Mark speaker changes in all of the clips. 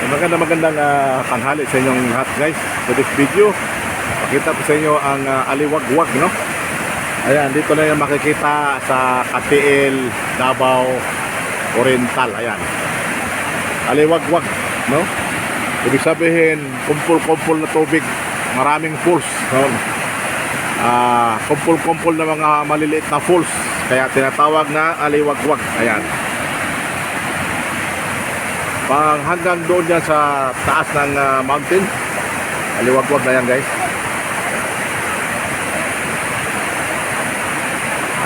Speaker 1: Magandang tanghali sa inyong lahat guys. For this video, pakita ko sa inyo ang aliwagwag, no? Ayan, dito na yung makikita sa Katiil, Davao Oriental. Ayan, aliwagwag, no? Ibig sabihin, kumpul-kumpul na tubig, maraming falls, no? Kumpul-kumpul na mga maliliit na falls, kaya tinatawag na aliwagwag. Ayan, pang hanggang doon yan sa taas ng mountain, aliwagwag na yan guys.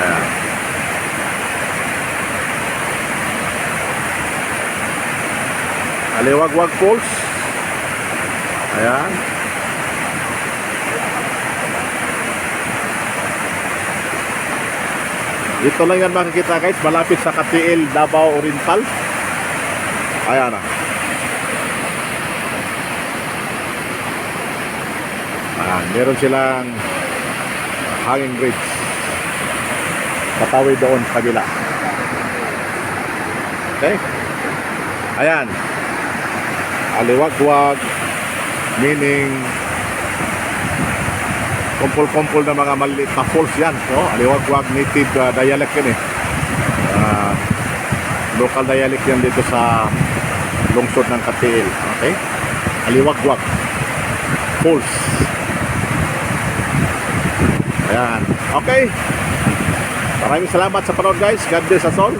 Speaker 1: Ayan, aliwagwag falls. Ayan, dito lang yan makikita guys, malapit sa Katiil, Davao Oriental. Ayan na. Meron silang hanging bridge patawid doon sa kabila. Okay, ayan, aliwagwag meaning kumpul-kumpul na mga maliit na falls yan. So, aliwagwag native dialect yan local dialect yan dito sa lungsod ng Katiil. Okay, aliwagwag falls. Ayan, okay, maraming salamat sa panood guys. God bless us all.